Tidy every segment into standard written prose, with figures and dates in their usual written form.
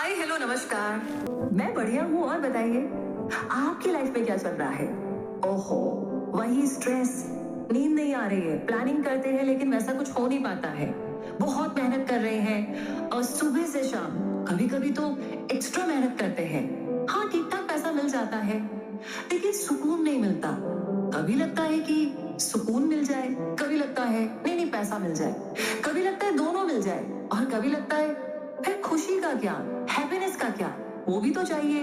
Hi hello नमस्कार। मैं बढ़िया हूँ और बताइए आपकी लाइफ में क्या चल रहा है। ओहो, वही स्ट्रेस, नींद नहीं आ रही है, प्लानिंग करते हैं लेकिन वैसा कुछ हो नहीं पाता है। बहुत मेहनत कर रहे हैं और सुबह से शाम, कभी कभी तो एक्स्ट्रा मेहनत करते हैं। हाँ, ठीक ठाक पैसा मिल जाता है लेकिन सुकून नहीं मिलता। कभी लगता है कि सुकून मिल जाए, कभी लगता है नहीं नहीं पैसा मिल जाए, कभी लगता है दोनों मिल जाए और कभी लगता है फिर खुशी का क्या, हैप्पीनेस का क्या, वो भी तो चाहिए।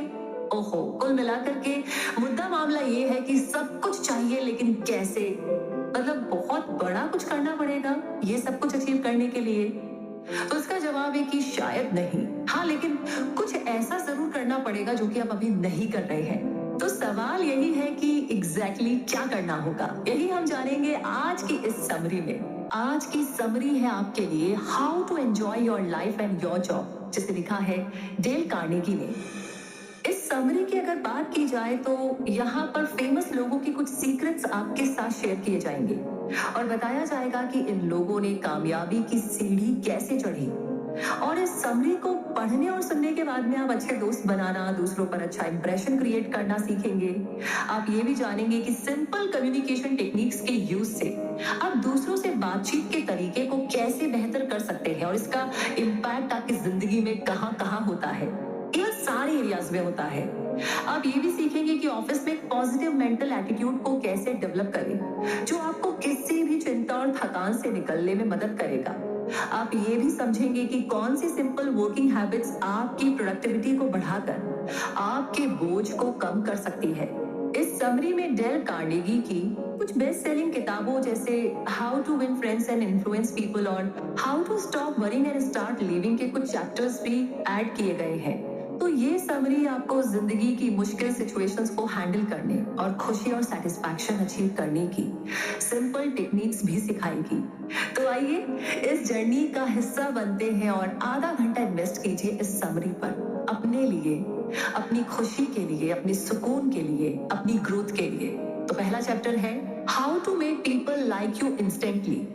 ओहो, कुल मिलाकर के मुद्दा मामला ये है कि सब कुछ चाहिए लेकिन कैसे, मतलब बहुत बड़ा कुछ करना पड़ेगा ये सब कुछ अचीव करने के लिए। तो इसका जवाब है कि शायद नहीं, हाँ लेकिन कुछ ऐसा जरूर करना पड़ेगा जो कि आप अभी नहीं कर रहे हैं। तो सवाल यही है कि एग्जैक्टली क्या करना होगा, यही हम जानेंगे आज की इस समरी में। आज की समरी है आपके लिए how to enjoy your life and your job, जिसे लिखा है डेल कार्नेगी ने। इस समरी की अगर बात की जाए तो यहाँ पर फेमस लोगों की कुछ सीक्रेट्स आपके साथ शेयर किए जाएंगे और बताया जाएगा कि इन लोगों ने कामयाबी की सीढ़ी कैसे चढ़ी। और इस समरी को पढ़ने और सुनने के बाद में आप अच्छे दोस्त बनाना, दूसरों पर अच्छा इंप्रेशन क्रिएट करना सीखेंगे। आप ये भी जानेंगे कि सिंपल कम्युनिकेशन टेक्निक्स के यूज से आप दूसरों से बातचीत के तरीके को कैसे बेहतर कर सकते हैं और इसका इम्पैक्ट आपकी जिंदगी में कहाँ कहाँ होता है। यह सारे एरियाज में होता है। आप ये भी सीखेंगे कि ऑफिस में पॉजिटिव मेंटल एटीट्यूड को कैसे डेवलप करें जो आपको किसी भी चिंता और थकान से निकलने में मदद करेगा। आप ये भी समझेंगे कि कौन सी सिंपल वर्किंग हैबिट्स आपकी प्रोडक्टिविटी को बढ़ाकर आपके बोझ को कम कर सकती है। इस समरी में डेल कार्नेगी की कुछ बेस्ट सेलिंग किताबों जैसे how to win friends and influence people और how to stop worrying and start living के कुछ चैप्टर्स भी ऐड किए गए हैं। तो ये समरी आपको जिंदगी की मुश्किल सिचुएशंस को हैंडल करने और खुशी और सेटिस्फैक्शन अचीव करने की सिंपल टेक्निक्स भी सिखाएगी। तो आइए इस जर्नी का हिस्सा बनते हैं और आधा घंटा इन्वेस्ट कीजिए इस समरी पर, अपने लिए, अपनी खुशी के लिए, अपने सुकून के लिए, अपनी ग्रोथ के लिए। तो पहला चैप्टर है how to make people like you instantly.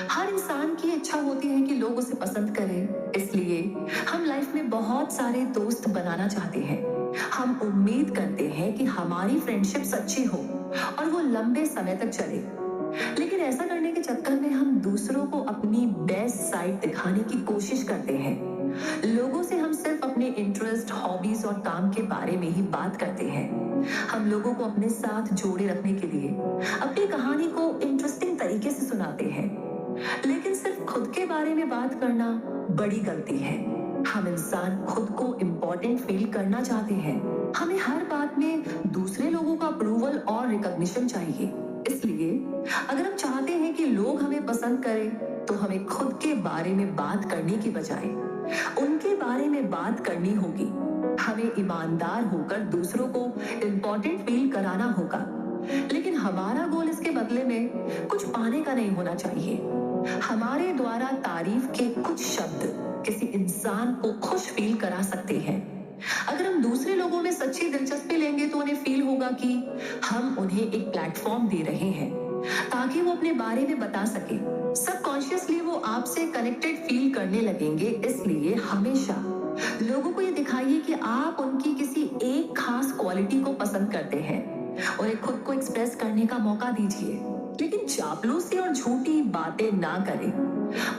हर इंसान की इच्छा होती है कि लोग उसे पसंद करें, इसलिए हम लाइफ में बहुत सारे दोस्त बनाना चाहते हैं। हम उम्मीद करते हैं कि हमारी फ्रेंडशिप सच्ची हो और वो लंबे समय तक चले। लेकिन ऐसा करने के चक्कर में हम दूसरों को अपनी बेस्ट साइड दिखाने की कोशिश करते हैं। लोगों से हम सिर्फ अपने इंटरेस्ट, हॉबीज और काम के बारे में ही बात करते हैं। हम लोगों को अपने साथ जोड़े रखने के लिए अपनी कहानी को इंटरेस्टिंग तरीके से सुनाते हैं, लेकिन सिर्फ खुद के बारे में बात करना बड़ी गलती है। हम इंसान खुद को इम्पोर्टेंट फील करना चाहते हैं। हमें हर बात में दूसरे लोगों का अप्रूवल और रिकॉग्निशन चाहिए। इसलिए अगर हम चाहते हैं कि लोग हमें पसंद करें तो हमें खुद के बारे में बात करने की बजाय उनके बारे में बात करनी होगी। हमें ईमानदार होकर दूसरों को इम्पोर्टेंट फील कराना होगा, लेकिन हमारा गोल इसके बदले में कुछ पाने का नहीं होना चाहिए। हमारे द्वारा तारीफ के कुछ शब्द किसी इंसान को खुश फील करा सकते हैं। अगर हम दूसरे लोगों में सच्ची दिलचस्पी लेंगे तो उन्हें फील होगा कि हम उन्हें एक प्लेटफॉर्म दे रहे हैं ताकि वो अपने बारे में बता सके। सबकॉन्शियसली वो आपसे कनेक्टेड फील करने लगेंगे। इसलिए हमेशा लोगों को ये दिखाइए कि आप उनकी किसी एक खास क्वालिटी को पसंद करते हैं। उन्हें खुद को एक्सप्रेस करने का मौका दीजिए, लेकिन चापलूसी और झूठी बातें ना करें।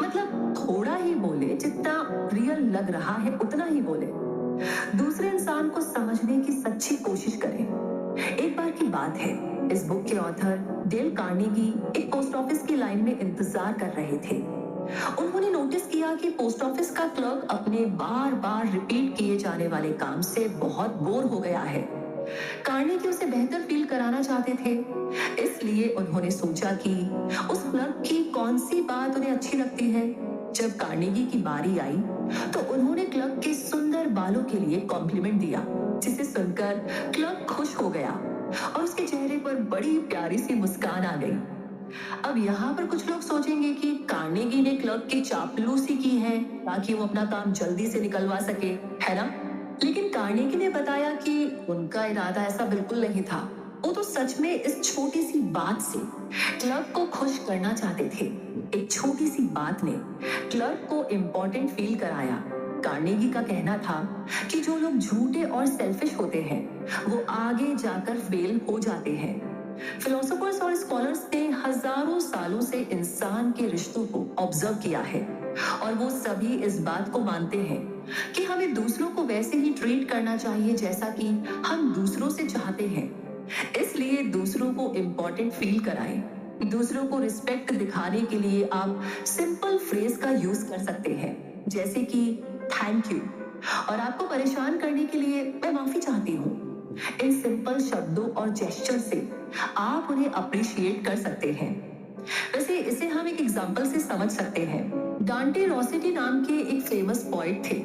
मतलब थोड़ा ही बोले, जितना रियल लग रहा है उतना ही बोले। दूसरे इंसान को समझने की सच्ची कोशिश करें। एक बार की बात है, इस बुक के ऑथर डेल कार्नेगी एक पोस्ट ऑफिस की लाइन में इंतजार कर रहे थे। उन्होंने नोटिस किया कि पोस्ट ऑफिस का क्लर्क अपने बार बार रिपीट किए जाने वाले काम से बहुत बोर हो गया है। कार्नेगी उसे बेहतर फील कराना चाहते थे, इसलिए उन्होंने सोचा कि उस क्लर्क की कौन सी बात उन्हें अच्छी लगती है। जब कार्नेगी की बारी आई तो उन्होंने क्लर्क के सुंदर बालों के लिए कॉम्प्लीमेंट दिया, जिसे सुनकर क्लर्क खुश हो गया और उसके चेहरे पर बड़ी प्यारी सी मुस्कान आ गई। अब यहाँ पर कुछ लोग सोचेंगे कि कार्नेगी ने क्लर्क की चापलूसी की है ताकि वो अपना काम जल्दी से निकलवा सके, है ना? लेकिन कार्नेगी ने बताया कि उनका इरादा ऐसा बिल्कुल नहीं था। वो तो सच में इस छोटी सी बात से क्लर्क को खुश करना चाहते थे। एक छोटी सी बात ने क्लर्क को इम्पोर्टेंट फील कराया। कार्नेगी का कहना था कि जो लोग झूठे और सेल्फिश होते हैं वो आगे जाकर फेल हो जाते हैं। फिलोसोफर्स और स्कॉलर्स ने हजारों सालों से इंसान के रिश्तों को ऑब्जर्व किया है और वो सभी इस बात को मानते हैं कि हमें दूसरों को वैसे ही ट्रीट करना चाहिए जैसा कि हम दूसरों से चाहते हैं। इसलिए दूसरों को इम्पोर्टेंट फील कराएं। दूसरों को रिस्पेक्ट दिखाने के लिए आप सिंपल फ्रेज का यूज कर सकते हैं, जैसे कि थैंक यू और आपको परेशान करने के लिए मैं माफी चाहती हूँ। इन सिंपल शब्दों और जेस्चर से आप उन्हें अप्रिशिएट कर सकते हैं। वैसे इसे हम एक एग्जांपल से समझ सकते हैं। डांटे रोसेटी नाम के एक फेमस पोएट थे।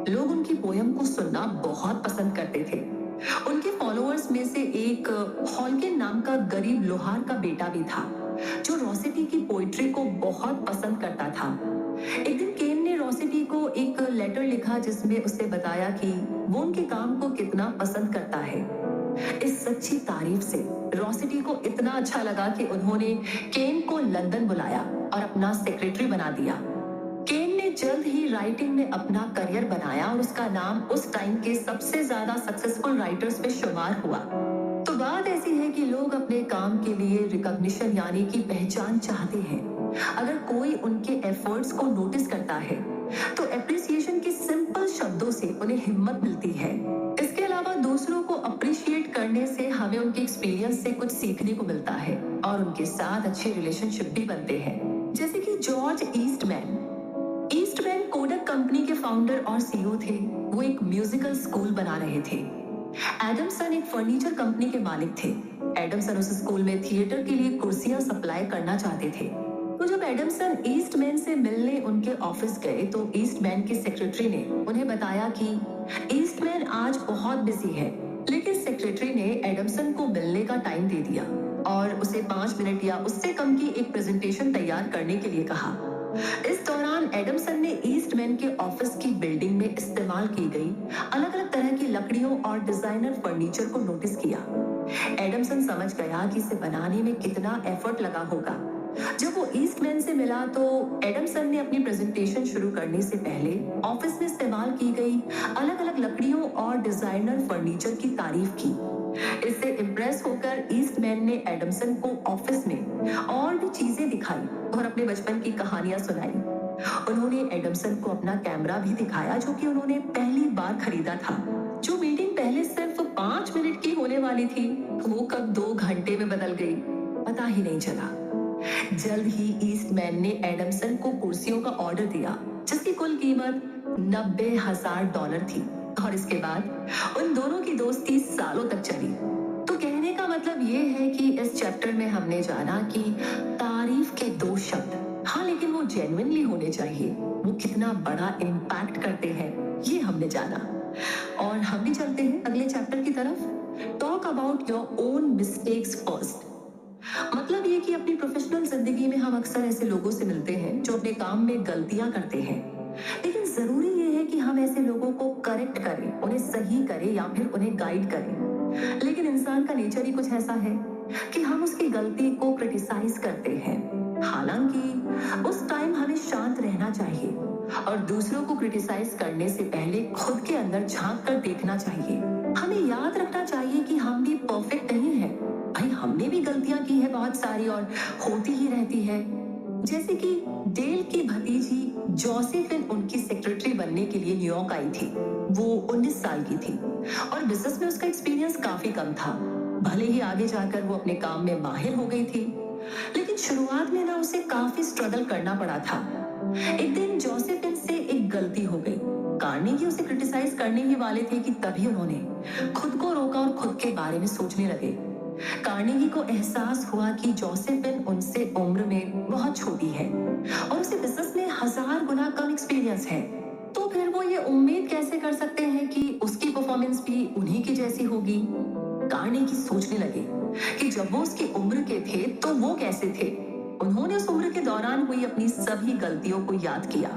लोग उनकी पोयम को सुनना बहुत पसंद करते थे। उनके फॉलोअर्स में से एक हॉलकिन नाम का गरीब लोहार का बेटा भी था जो रोसेटी की पोइट्री को बहुत पसंद करता था। एक दिन केन ने रोसेटी को एक लेटर लिखा जिसमें उसने बताया कि वो उनके काम को कितना पसंद करता है। इस सच्ची तारीफ से रोसेटी को इतना अच्छा लगा कि उन्होंने केन को लंदन बुलाया और अपना सेक्रेटरी बना दिया। केन ने जल्द ही राइटिंग में अपना करियर बनाया और उसका नाम उस टाइम के सबसे ज्यादा सक्सेसफुल राइटर्स में शुमार हुआ। तो बात ऐसी है कि लोग अपने काम के लिए रिकॉग्निशन यानी कि पहचान चाहते हैं। अगर कोई उनके एफर्ट्स को नोटिस करता है तो एप्रिसिएशन के सिंपल शब्दों से उन्हें हिम्मत मिलती है। इसके अलावा दूसरों को अप्रिशिएट करने से हमें उनके एक्सपीरियंस से कुछ सीखने को मिलता है और उनके साथ अच्छे रिलेशनशिप भी बनते हैं। जैसे कि जॉर्ज ईस्टमैन कोडक कंपनी के फाउंडर और सीईओ थे। वो एक म्यूजिकल स्कूल बना रहे थे। एडमसन एक फर्नीचर कंपनी के मालिक थे। एडमसन उस स्कूल में थिएटर के लिए कुर्सियां सप्लाई करना चाहते थे। तो जब एडमसन ईस्टमैन से मिलने उनके ऑफिस गए तो ईस्टमैन के सेक्रेटरी ने उन्हें बताया कि ईस्टमैन आज बहुत बिजी है, लेकिन सेक्रेटरी ने एडमसन को मिलने का टाइम दे दिया और उसे 5 मिनट या उससे कम की एक प्रेजेंटेशन तैयार करने के लिए कहा। इस दौरान एडमसन ने ईस्टमैन के ऑफिस की बिल्डिंग में इस्तेमाल की गई अलग अलग तरह की लकड़ियों और डिजाइनर फर्नीचर को नोटिस किया। एडमसन समझ गया कि इसे बनाने में कितना एफर्ट लगा होगा। जब वो ईस्टमैन से मिला तो एडमसन ने अपनी प्रेजेंटेशन शुरू करने से पहले ऑफिस में इस्तेमाल की गई अलग अलग लकड़ियों और डिजाइनर फर्नीचर की तारीफ की। इससे इम्प्रेस होकर ईस्टमैन ने एडमसन को ऑफिस में और भी चीजें दिखाई और अपने बचपन की कहानियां सुनाई। उन्होंने एडमसन को अपना कैमरा भी दिखाया जो कि उन्होंने पहली बार खरीदा था। जो मीटिंग पहले सिर्फ 5 मिनट की होने वाली थी वो कब 2 घंटे में बदल गई, पता ही नहीं चला। जल्द ही ईस्टमैन ने एडमसन को कुर्सियों का ऑर्डर दिया जिसकी कुल कीमत $90,000 थी और इसके बाद उन दोनों की दोस्ती सालों तक चली। तो कहने का मतलब ये है कि इस चैप्टर में हमने जाना कि तारीफ के 2 शब्द, हाँ लेकिन वो जेन्युइनली होने चाहिए, वो कितना बड़ा इम्पैक्ट करते हैं ये हमने जाना। और हम भी चलते हैं अगले चैप्टर की तरफ। Talk about your own mistakes first. मतलब ये कि अपनी प्रोफेशनल जिंदगी में हम अक्सर ऐसे लोगों से मिलते हैं जो अपने काम में गलतियां करते हैं, लेकिन जरूरी ये है कि हम ऐसे लोगों को करेक्ट करें, उन्हें सही करें या फिर उन्हें गाइड करें। लेकिन इंसान का नेचर ही कुछ ऐसा है कि हम उसकी गलती को क्रिटिसाइज करते हैं। हालांकि उस टाइम हमें शांत रहना चाहिए और दूसरों को क्रिटिसाइज करने से पहले खुद के अंदर झांक कर देखना चाहिए। हमें याद रखना चाहिए कि हम भी परफेक्ट नहीं है। भाई हमने भी गलतियां की है बहुत सारी और होती ही रहती है। जैसे कि डेल की भतीजी जोसेफिन उनकी सेक्रेटरी बनने के लिए न्यूयॉर्क आई थी। वो 19 साल की थी और बिजनेस में उसका एक्सपीरियंस काफी कम था। भले ही आगे जाकर वो अपने काम में माहिर हो गई थी, लेकिन शुरुआत में ना उसे काफी स्ट्रगल करना पड़ा था। एक दिन जोसेफिन से एक गलती हो गई। कार्नेगी उसे क्रिटिसाइज करने ही वाले थे कि तभी उन्होंने खुद को रोका और खुद के बारे में सोचने लगे। कार्नेगी को एहसास हुआ कि जोसेफिन उनसे उम्र में बहुत छोटी है और उसे बिजनेस में 1000 गुना कम एक्सपीरियंस है। तो फिर वो ये उम्मीद कैसे कर सकते हैं कि उसकी परफॉर्मेंस भी उन्हीं की जैसी होगी। कार्नेगी सोचने लगे कि जब वो उसकी उम्र के थे तो वो कैसे थे। उन्होंने उस उम्र के दौरान हुई अपनी सभी गलतियों को याद किया।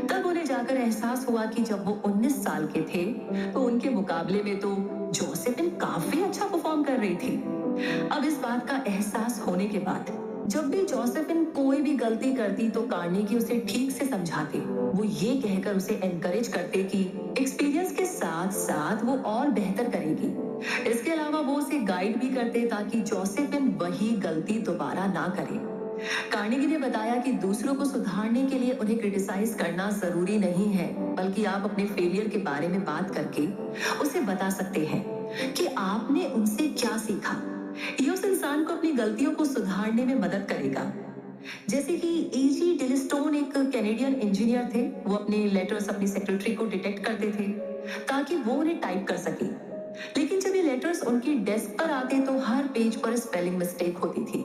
तब उन्हें जाकर एहसास हुआ कि जब वो 19 साल के थे तो उनके मुकाबले में तो जोसेफिन काफी अच्छा परफॉर्म कर रही थी। अब इस बात का एहसास होने के बाद जब भी जोसेफिन कोई भी गलती करती तो कार्नेगी उसे ठीक से समझाते। वो ये कहकर उसे एनकरेज करते कि एक्सपीरियंस के साथ साथ वो और बेहतर करेगी। इसके अलावा वो उसे गाइड भी करते ताकि जोसेफिन वही गलती दोबारा ना करे। कार्नेगी ने बताया कि दूसरों को सुधारने के लिए उन्हें क्रिटिसाइज करना जरूरी नहीं है, बल्कि आप अपने फेलियर के बारे में बात करके उसे बता सकते हैं कि आपने उनसे क्या सीखा। ये उस इंसान को अपनी गलतियों को सुधारने में मदद करेगा। जैसे कि एजी डिलिस्टोन एक कैनेडियन इंजीनियर थे। वो अपने लेटर्स अपनी सेक्रेटरी को डिटेक्ट करते थे ताकि वो उन्हें टाइप कर सके। लेकिन जब ये लेटर्स उनकी डेस्क पर आते तो हर पेज पर स्पेलिंग मिस्टेक होती थी।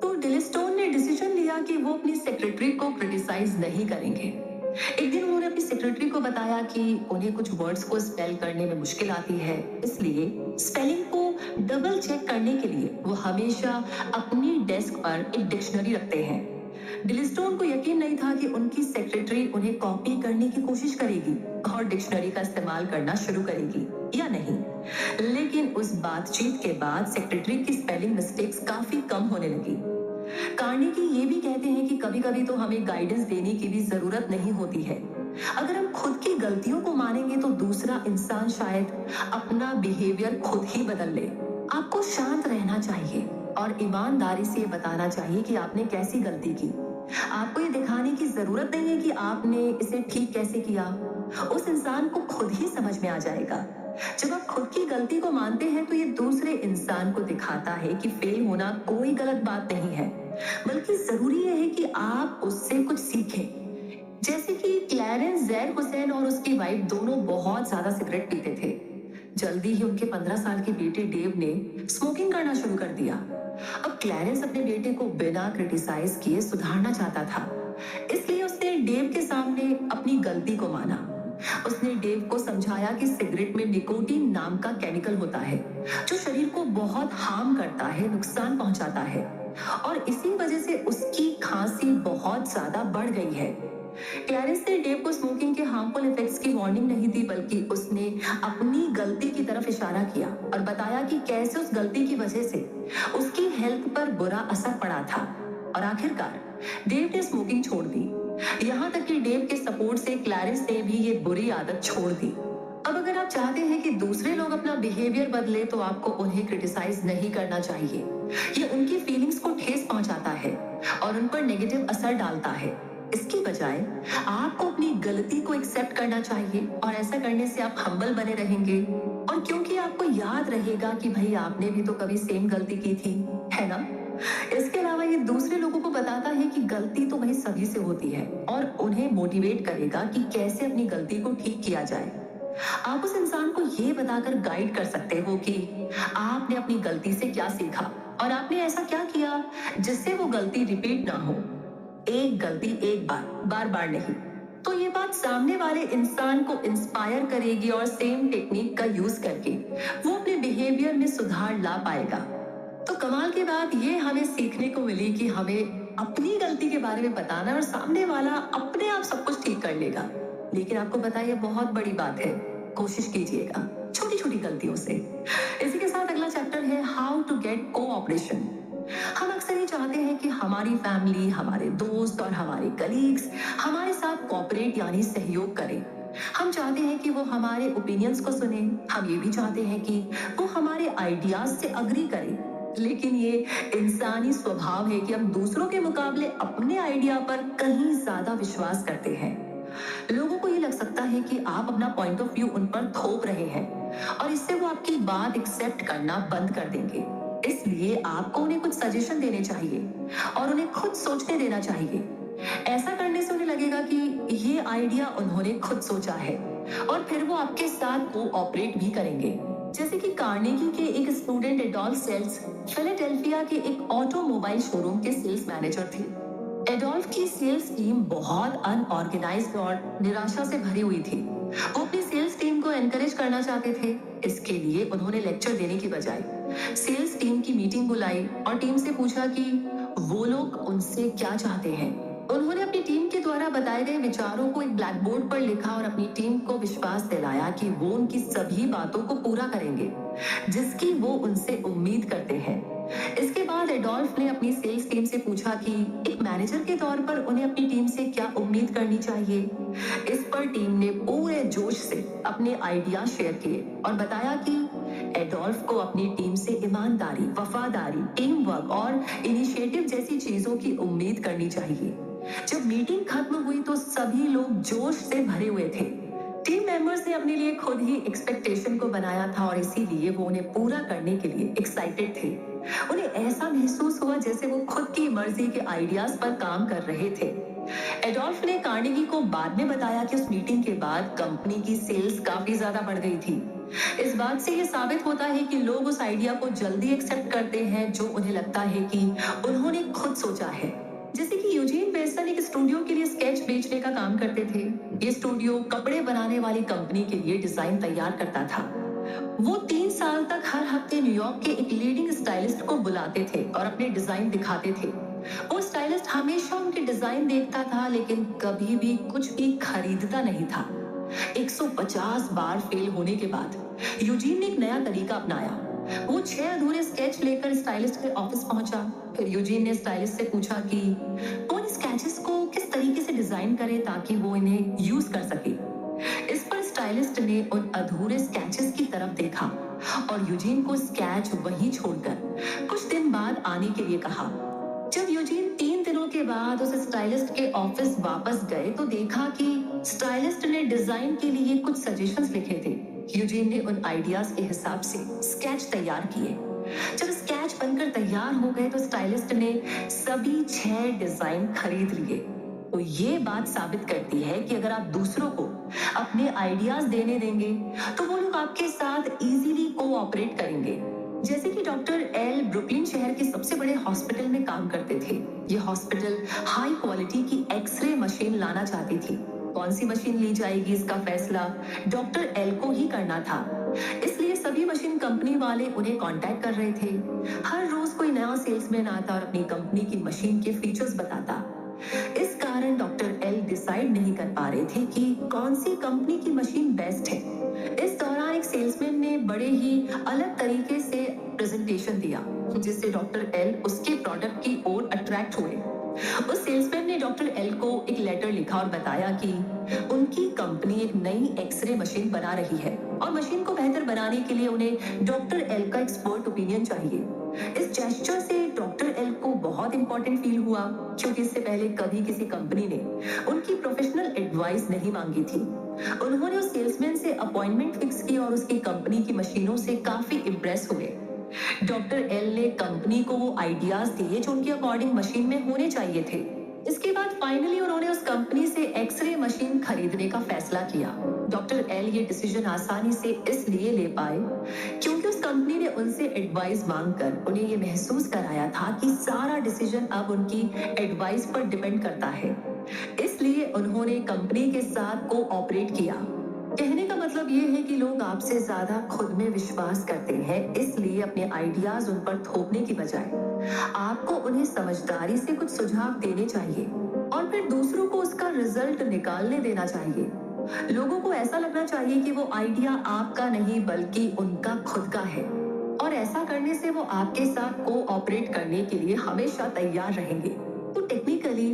तो डिलिस्टोन ने डिसीजन लिया कि वो अपनी सेक्रेटरी को क्रिटिसाइज नहीं करेंगे। एक दिन उन्होंने अपनी सेक्रेटरी को बताया कि उन्हें कुछ वर्ड्स को स्पेल करने में मुश्किल आती है, इसलिए स्पेलिंग को डबल चेक करने के लिए वो हमेशा अपनी डेस्क पर एक डिक्शनरी रखते हैं। डिलिस्टोन को यकीन नहीं था कि उनकी सेक्रेटरी उन्हें कॉपी करने की कोशिश करेगी और डिक्शनरी का इस्तेमाल करना शुरू करेगी या नहीं। लेकिन उस बातचीत के बाद सेक्रेटरी की स्पेलिंग मिस्टेक्स काफी कम होने लगी। कार्नेगी ये भी कहते हैं कि कभी-कभी तो हमें गाइडेंस देने की भी जरूरत नहीं होती है। अगर हम खुद की गलतियों को मानेंगे तो दूसरा इंसान शायद अपना बिहेवियर खुद ही बदल ले। आपको शांत रहना चाहिए और ईमानदारी से बताना चाहिए कि आपने कैसी गलती की। आपको ये दिखाने की जरूरत नहीं है कि आपने इसे ठीक कैसे किया। उस इंसान को खुद ही समझ में आ जाएगा। जब आप खुद की गलती को मानते हैं तो ये दूसरे इंसान को दिखाता है कि फेल होना कोई गलत बात नहीं है, बल्कि जरूरी है कि आप उससे कुछ सीखें। जैसे कि क्लैरेंस जैर हुसैन और उसकी वाइफ दोनों बहुत ज्यादा सिगरेट पीते थे। जल्दी ही उनके 15 साल के बेटे डेव ने स्मोकिंग करना शुरू कर दिया। अब क्लैरेंस अपने बेटे को बिना क्रिटिसाइज किए सुधारना चाहता था, इसलिए उसने डेव के सामने अपनी गलती को माना। उसने डेव को समझाया कि सिगरेट में निकोटीन नाम का केमिकल होता है जो शरीर को बहुत हार्म करता है, नुकसान पहुंचाता है, और इसी वजह से उसकी खांसी बहुत ज्यादा बढ़ गई है। क्लैरेंस ने डेव को स्मोकिंग के हार्मफुल इफेक्ट्स की वार्निंग नहीं दी, बल्कि उसने अपनी गलती की तरफ इशारा किया और बताया कि कैसे उस गलती की वजह से उसकी हेल्थ पर बुरा असर पड़ा था। और आखिरकार डेव ने स्मोकिंग छोड़ दी। यहाँ तक कि डेव के सपोर्ट से क्लैरेंस ने भी ये बुरी आदत छोड़ दी। अब अगर आप चाहते हैं कि दूसरे लोग अपना बिहेवियर बदले तो आपको उन्हें क्रिटिसाइज नहीं करना चाहिए। ये उनकी फीलिंग्स को ठेस पहुंचाता है और उन पर नेगेटिव असर डालता है। इसकी बजाय आपको अपनी गलती को एक्सेप्ट करना चाहिए और ऐसा करने से आप हम्बल बने रहेंगे, और क्योंकि आपको याद रहेगा कि भाई आपने भी तो कभी सेम गलती की थी, है ना। इसके अलावा ये दूसरे लोगों को बताता है कि गलती तो भाई सभी से होती है और उन्हें मोटिवेट करेगा कि कैसे अपनी गलती को ठीक किया जाए। आप उस इंसान को ये बताकर गाइड कर सकते हो कि आपने अपनी गलती से क्या सीखा और आपने ऐसा क्या किया जिससे वो गलती रिपीट ना हो। एक गलती एक बार, बार बार नहीं। तो ये बात सामने वाले इंसान को इंस्पायर करेगी और सेम टेक्निक का यूज करके वो अपने बिहेवियर में सुधार ला पाएगा। तो कमाल की बात ये हमें सीखने को मिली कि हमें अपनी गलती के बारे में बताना और सामने वाला अपने आप सब कुछ ठीक कर लेगा। लेकिन आपको पता है ये बहुत बड़ी बात है, कोशिश कीजिएगा छोटी छोटी गलतियों से। इसी के साथ अगला चैप्टर है हाउ टू गेट कोऑपरेशन। हम अक्सर ये चाहते हैं कि हमारी फैमिली, हमारे दोस्त और हमारे कलीग्स हमारे साथ कोऑपरेट यानी सहयोग करें। हम चाहते हैं कि वो हमारे ओपिनियंस को सुने। हम ये भी चाहते हैं कि वो हमारे आइडियाज से अग्री करें। लेकिन ये इंसानी स्वभाव है कि हम दूसरों के मुकाबले अपने आइडिया पर कहीं ज्यादा विश्वास करते हैं। लोगों को ये लग सकता है कि आप अपना पॉइंट ऑफ व्यू उन पर थोप रहे हैं और इससे वो आपकी बात एक्सेप्ट करना बंद कर देंगे। इसलिए आपको उन्हें कुछ सजेशन देने चाहिए और उन्हें खुद सोचने देना चाहिए। ऐसा करने से उन्हें लगेगा कि ये आइडिया उन्होंने खुद सोचा है और फिर वो आपके साथ कोऑपरेट भी करेंगे। जैसे कि कार्नेगी के एक स्टूडेंट एडोल्फ सेल्स फिलाडेल्फिया के एक ऑटोमोबाइल शोरूम के सेल्स मैनेजर थे। एडोल्फ की सेल्स टीम बहुत अनऑर्गेनाइज्ड और निराशा से भरी हुई थी। वो अपनी सेल्स टीम को एनकरेज करना चाहते थे। इसके लिए उन्होंने लेक्चर देने की बजाय सेल्स टीम की मीटिंग बुलाई और टीम से पूछा कि वो लोग उनसे क्या चाहते हैं। उन्होंने अपनी टीम के द्वारा बताए गए विचारों को एक ब्लैक बोर्ड पर लिखा और अपनी टीम को विश्वास दिलाया कि वो उनकी सभी बातों को पूरा करेंगे जिसकी वो उनसे उम्मीद करते हैं। इसके बाद एडोल्फ ने अपनी सेल्स टीम से पूछा कि एक मैनेजर के तौर पर उन्हें अपनी टीम से क्या उम्मीद करनी चाहिए। इस पर टीम ने पूरे जोश से अपने आइडिया शेयर किए और बताया कि एडोल्फ को अपनी टीम से ईमानदारी, वफादारी, टीम वर्क और इनिशिएटिव जैसी चीजों की उम्मीद करनी चाहिए। जब मीटिंग खत्म हुई तो सभी लोग जोश से भरे हुए थे। टीम मेंबर्स ने अपने लिए खुद ही एक्सपेक्टेशन को बनाया था और इसीलिए वो उन्हें पूरा करने के लिए एक्साइटेड थे। उन्हें ऐसा महसूस हुआ जैसे वो खुद की मर्जी के आइडियाज पर काम कर रहे थे। एडोल्फ ने कार्नेगी को बाद में बताया कि उस मीटिंग के बाद कंपनी की सेल्स काफी ज्यादा बढ़ गई थी। इस बात से ये साबित होता है कि लोग उस आइडिया को जल्दी एक्सेप्ट करते हैं जो उन्हें लगता है कि उन्होंने खुद सोचा है। जैसे कि यूजीन बेसन एक स्टूडियो के लिए स्केच बेचने का काम करते थे। ये स्टूडियो कपड़े बनाने वाली कंपनी के लिए डिजाइन तैयार करता था। वो 3 साल तक हर हफ्ते न्यूयॉर्क के एक लीडिंग स्टाइलिस्ट को बुलाते थे और अपने डिजाइन दिखाते थे। वो स्टाइलिस्ट हमेशा उनके डिजाइन देखता था लेकिन कभी भी कुछ भी खरीदता नहीं था। 150 बार फेल होने के बाद यूजीन ने एक नया तरीका अपनाया। वो 6 अधूरे स्केच लेकर स्टाइलिस्ट के ऑफिस पहुंचा। फिर यूजीन ने स्टाइलिस्ट से पूछा कि वो इन स्केचेस को किस तरीके से डिजाइन करे ताकि वो इन्हें यूज कर सके। इस पर स्टाइलिस्ट ने उन अधूरे स्केचेस की तरफ देखा और यूजीन को स्केच वहीं छोड़कर कुछ दिन बाद आने के लिए कहा। जब यूजीन 3 दिनों के बाद उस स्टाइलिस्ट के ऑफिस वापस गए तो देखा कि स्टाइलिस्ट ने डिजाइन के लिए कुछ सजेशंस लिखे थे। यूजीन ने उन आइडियाज के हिसाब से स्केच तैयार किए। जब स्केच बनकर तैयार हो गए तो स्टाइलिस्ट ने सभी 6 डिजाइन खरीद लिए। तो ये बात साबित करती है कि अगर आप दूसरों को अपने आइडियाज देने देंगे तो वो लोग आपके साथ इजीली कोऑपरेट करेंगे। जैसे कि डॉक्टर एल ब्रुकलिन शहर के सबसे बड़े हॉस्पिटल में काम करते थे। ये हॉस्पिटल हाई क्वालिटी की एक्सरे मशीन लाना चाहती थी। कौन सी मशीन ली जाएगी इसका फैसला डॉक्टर एल को ही करना था। इसलिए सभी मशीन कंपनी वाले उन्हें कांटेक्ट कर रहे थे। हर रोज कोई नया सेल्समैन आता और अपनी कंपनी की मशीन के फीचर्स बताता। इस कारण डॉक्टर एल डिसाइड नहीं कर पा रहे थे कि कौन सी कंपनी की मशीन बेस्ट है। इस दौरान एक सेल्समैन ने बड़े ही अलग तरीके से प्रेजेंटेशन दिया जिससे डॉक्टर एल उसके प्रोडक्ट की ओर अट्रैक्ट हुए। उस सेल्समैन ने डॉक्टर एल को एक लेटर लिखा और बताया कि उनकी कंपनी एक नई एक्सरे मशीन बना रही है और मशीन को बेहतर बनाने के लिए उन्हें डॉक्टर एल का एक्सपर्ट ओपिनियन चाहिए। इस जेस्चर से डॉक्टर एल को बहुत इंपॉर्टेंट फील हुआ क्योंकि इससे पहले कभी किसी कंपनी ने उनकी प्रोफेशनल एडवाइस नहीं मांगी थी। उन्होंने उस सेल्समैन से अपॉइंटमेंट फिक्स की और उसकी कंपनी की मशीनों से काफी इंप्रेस हुए। डॉक्टर एल ने कंपनी को वो आइडियाज दिए जो उनके अकॉर्डिंग मशीन में होने चाहिए थे। इसके बाद फाइनली उन्होंने उस कंपनी से एक्सरे मशीन खरीदने का फैसला किया। डॉक्टर एल ये डिसीजन आसानी से इसलिए ले पाए क्योंकि उस कंपनी ने उनसे एडवाइस मांगकर उन्हें ये महसूस कराया था कि सारा डिसीजन अब उनकी एडवाइस पर डिपेंड करता है। इसलिए उन्होंने कंपनी के साथ कोऑपरेट किया। कहने का मतलब ये है कि लोग आपसे ज्यादा खुद में विश्वास करते हैं, इसलिए अपने आइडियाज उन पर थोपने की बजाय आपको उन्हें समझदारी से कुछ सुझाव देने चाहिए और फिर दूसरों को उसका रिजल्ट निकालने देना चाहिए। लोगों को ऐसा लगना चाहिए कि वो आइडिया आपका नहीं बल्कि उनका खुद का है और ऐसा करने से वो आपके साथ कोऑपरेट करने के लिए हमेशा तैयार रहेंगे। तो टेक्निकली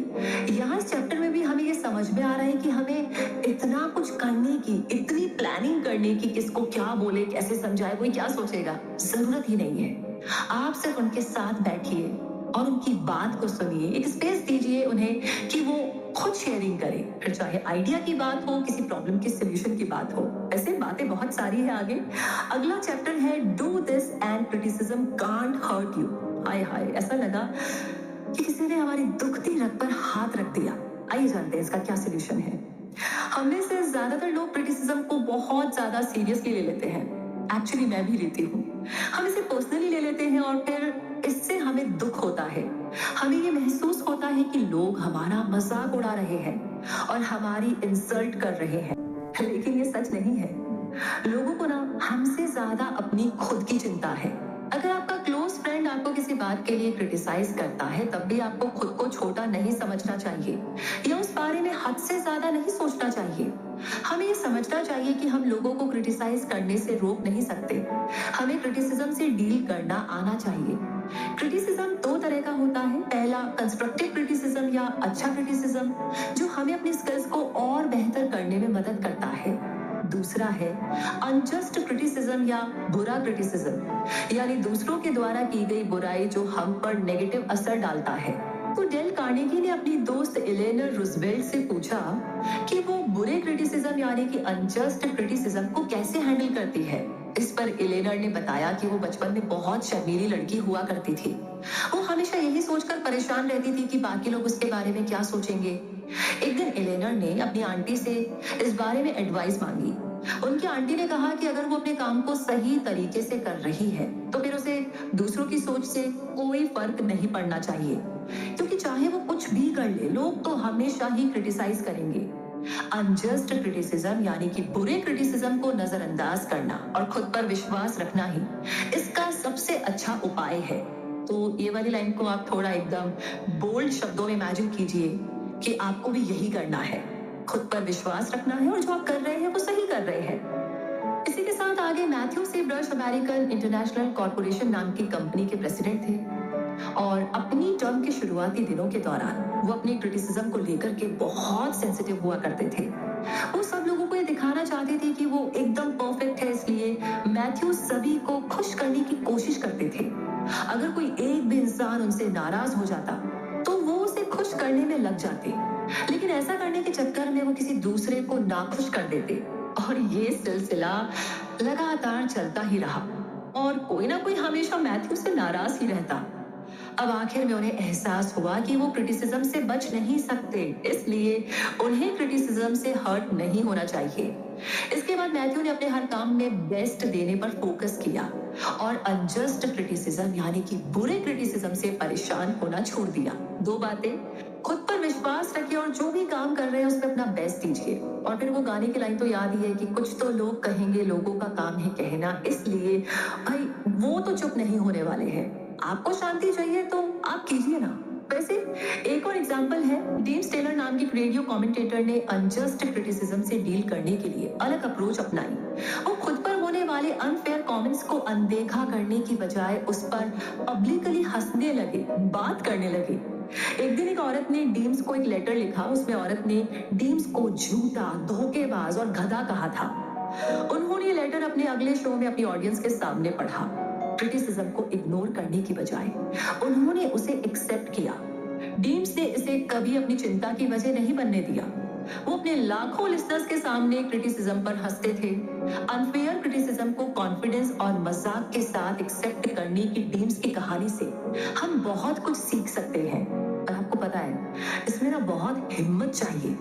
यहाँ इस चैप्टर में भी हमें ये समझ में आ रहा है कि हमें इतना कुछ करने की, इतनी प्लानिंग करने की, किसको क्या बोले, कैसे समझाए, कोई क्या सोचेगा, जरूरत ही नहीं है। आप सिर्फ उनके साथ बैठिए और उनकी बात को सुनिए, एक स्पेस दीजिए उन्हें कि वो खुद शेयरिंग करें, फिर चाहे आइडिया की बात हो, किसी प्रॉब्लम की सोल्यूशन की बात हो। ऐसे बातें बहुत सारी है आगे। अगला चैप्टर है do this and criticism can't hurt you. हाय हाय, ऐसा लगा कि किसी ने हमारी दुखती रग पर हाथ रख दिया। आइए जानते हैं इसका क्या सोल्यूशन है। हमने से ज्यादातर लोग क्रिटिसिज्म को बहुत ज्यादा सीरियसली ले लेते हैं। एक्चुअली मैं भी लेती हूँ। हम इसे पर्सनली ले लेते हैं और फिर इससे हमें दुख होता है। हमें ये महसूस होता है कि लोग हमारा मजाक उड़ा रहे हैं और हमारी इंसल्ट कर रहे हैं, लेकिन ये सच नहीं है। लोगों को ना हमसे ज्यादा अपनी खुद की चिंता है। अगर आपका क्लोज फ्रेंड आपको किसी बात के लिए क्रिटिसाइज करता है, तब भी आपको खुद को छोटा नहीं समझना चाहिए या उस बारे में हद से ज्यादा नहीं सोचना चाहिए। हमें ये समझना चाहिए कि हम लोगों को क्रिटिसाइज करने से रोक नहीं सकते। हमें क्रिटिसिज्म से डील करना आना चाहिए। क्रिटिसिज्म दो तरह का होता है। पहला कंस्ट्रक्टिव क्रिटिसिज्म या अच्छा क्रिटिसिज्म, जो हमें अपनी स्किल्स को और बेहतर करने में मदद करता है। दूसरा है अनजस्ट क्रिटिसिज्म या बुरा क्रिटिसिज्म, यानी दूसरों के द्वारा की गई बुराई जो हम पर नेगेटिव असर डालता है। तो डेल कार्नेगी ने अपनी दोस्त एलेनर रूजवेल्ट से पूछा कि वो बुरे क्रिटिसिज्म यानी कि अनजस्ट क्रिटिसिज्म को कैसे हैंडल करती है। इस पर एलेनर ने बताया कि वो बचपन में बहुत शर्मीली लड़की हुआ करती थी। वो हमेशा यही सोचकर परेशान रहती थी कि बाकी लोग उसके बारे में क्या सोचेंगे। एक दिन एलेनर ने अपनी आंटी से इस बारे में एडवाइस मांगी। उनकी आंटी ने कहा कि अगर वो अपने काम को सही तरीके से कर रही है तो फिर उसे दूसरों की सोच से कोई फर्क नहीं पड़ना चाहिए, क्योंकि चाहे वो कुछ भी कर ले, लोग तो हमेशा ही क्रिटिसाइज करेंगे। अनजस्ट क्रिटिसिज्म यानी कि बुरे क्रिटिसिज्म को नजरअंदाज करना और खुद पर विश्वास रखना ही इसका सबसे अच्छा उपाय है। तो ये वाली लाइन को आप थोड़ा एकदम बोल्ड शब्दों में इमेजिन कीजिए कि आपको भी यही करना है, खुद पर विश्वास रखना है और जो आप कर रहे हैं वो सही कर रहे हैं। इसी के साथ आगे मैथ्यू सेब्रश अमेरिकन इंटरनेशनल कॉर्पोरेशन नाम की कंपनी के प्रेसिडेंट थे और अपनी टर्म के शुरुआती दिनों के दौरान वो अपनी क्रिटिसिज्म को लेकर के बहुत सेंसिटिव हुआ करते थे। वो सब लोगों को ये दिखाना चाहते थे कि वो एकदम परफेक्ट है, इसलिए मैथ्यू सभी को खुश करने की कोशिश करते थे। अगर कोई एक भी इंसान उनसे नाराज हो जाता तो वो उसे खुश करने में लग जाते, लेकिन ऐसा करने के चक्कर में वो किसी दूसरे को नाखुश कर देते और ये सिलसिला लगातार चलता ही रहा और कोई ना कोई हमेशा मैथ्यू से नाराज ही रहता। अब आखिर में उन्हें एहसास हुआ कि वो क्रिटिसिज्म से बच नहीं सकते, इसलिए उन्हें क्रिटिसिज्म से हर्ट नहीं होना चाहिए। इसके बाद मैथ्यू ने अपने हर काम में बेस्ट देने पर फोकस किया और अनजस्ट क्रिटिसिज्म यानी कि बुरे क्रिटिसिज्म से परेशान होना छोड़ दिया। दो बातें, खुद पर विश्वास रखिए और जो भी काम कर रहे हैं उसमें अपना बेस्ट दीजिए। और फिर वो गाने की लाइन तो याद ही है कि कुछ तो लोग कहेंगे, लोगों का काम है कहना, इसलिए भाई वो तो चुप नहीं होने वाले हैं। आपको शांति चाहिए तो आप कीजिए ना। वैसे एक और एग्जांपल है, जेम्स टेलर नाम के रेडियो कमेंटेटर ने अनजस्ट क्रिटिसिज्म से डील करने के लिए अलग अप्रोच अपनाई। वो खुद पर होने वाले अनफेयर कमेंट्स को अनदेखा करने की बजाय उस पर पब्लिकली हंसने लगे, बात करने लगे। एक दिन एक औरत ने डीम्स को एक लेटर लिखा। उसमें औरत ने डीम्स को झूठा, धोखेबाज और गधा कहा था। उन्होंने लेटर अपने अगले शो में अपनी ऑडियंस के सामने पढ़ा। क्रिटिसिज्म को इग्नोर करने की बजाय उन्होंने उसे एक्सेप्ट किया। डीम्स ने इसे कभी अपनी चिंता की वजह नहीं बनने दिया। वो अपने लाखों लिसनर्स के सामने क्रिटिसिज्म पर हंसते थे। अनफेयर क्रिटिसिज्म को कॉन्फिडेंस और मजाक के साथ एक्सेप्ट करने की डीम्स की कहानी से हम बहुत कुछ सीख सकते हैं। और आपको पता है, इसमें ना बहुत हिम्मत चाहिए।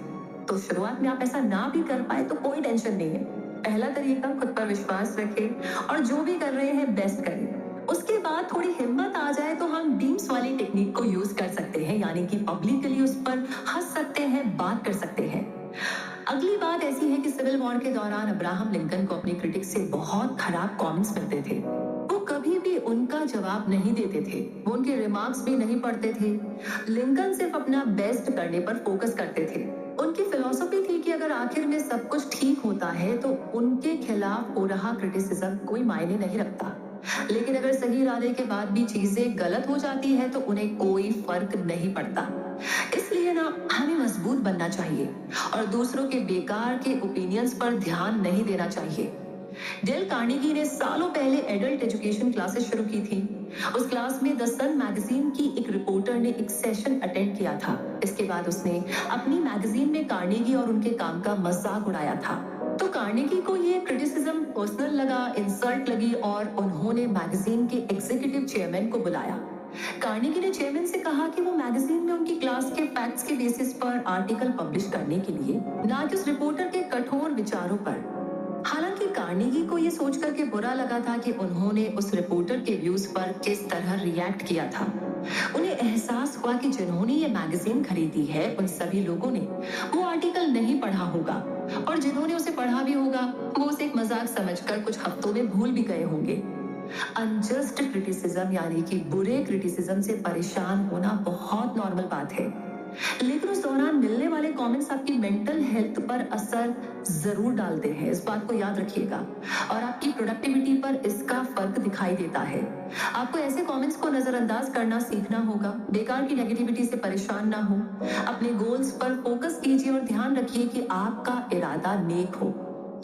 तो शुरुआत में आप ऐसा ना भी कर पाए तो कोई टेंशन नहीं है। पहला तरीका, खुद पर विश्वास रखें और जो भी कर रहे हैं बेस्ट करें। उसके बाद थोड़ी हिम्मत आ जाए तो हम डीम्स वाली टेक्निक को यूज कर सकते हैं, यानी कि पब्लिकली उस पर हंस सकते हैं, बात कर सकते हैं। अगली बात ऐसी है कि सिविल वॉर के दौरान अब्राहम लिंकन को अपने क्रिटिक्स से बहुत खराब कमेंट्स मिलते थे। वो कभी भी उनका जवाब नहीं देते थे, वो उनके रिमार्क्स भी नहीं पढ़ते थे। लिंकन सिर्फ अपना बेस्ट करने पर फोकस करते थे। उनकी फिलॉसफी थी कि अगर आखिर में सब कुछ ठीक होता है तो उनके खिलाफ हो रहा क्रिटिसिज्म कोई मायने नहीं रखता, लेकिन अगर सही इरादे के बाद भी चीजें गलत हो जाती है तो उन्हें कोई फर्क नहीं पड़ता। इसलिए ना हमें मजबूत बनना चाहिए और दूसरों के बेकार के ओपिनियंस पर ध्यान नहीं देना चाहिए। डेल कार्नेगी ने सालों पहले एडल्ट एजुकेशन क्लासेस शुरू की थी। उस क्लास में द सन मैगजीन की एक रिपोर्टर ने एक सेशन अटेंड किया था। इसके बाद उसने अपनी मैगजीन में कार्नेगी और उनके काम का मजाक उड़ाया था। तो कार्नेगी को ये क्रिटिसिज्म पर्सनल लगा, इंसल्ट लगी और उन्होंने मैगजीन के एग्जीक्यूटिव चेयरमैन को बुलाया। कार्नेगी ने चेयरमैन से कहा कि वो मैगजीन में उनकी क्लास के फैक्ट्स के बेसिस पर आर्टिकल पब्लिश करने के लिए, ना कि उस रिपोर्टर के कठोर विचारों पर। हालांकि कार्नेगी को यह सोचकर के बुरा लगा था कि उन्होंने उस रिपोर्टर के व्यूज पर किस तरह रिएक्ट किया था। उन्हें एहसास हुआ कि जिन्होंने ये मैगजीन खरीदी है उन सभी लोगों ने वो आर्टिकल नहीं पढ़ा होगा और जिन्होंने उसे पढ़ा भी होगा वो उसे एक मजाक समझकर कुछ हफ्तों में भूल भी गए होंगे। अनजस्ट क्रिटिसिज्म यानी कि बुरे क्रिटिसिज्म से परेशान होना बहुत नॉर्मल बात है, लेकिन उस दौरान मिलने वाले कमेंट्स आपकी मेंटल हेल्थ पर असर जरूर डालते हैं, इस बात को याद रखिएगा। और आपकी प्रोडक्टिविटी पर इसका फर्क दिखाई देता है। आपको ऐसे कमेंट्स को नजरअंदाज करना सीखना होगा। बेकार की नेगेटिविटी से परेशान ना हो, अपने गोल्स पर फोकस कीजिए और ध्यान रखिए कि आपका इरादा नेक हो।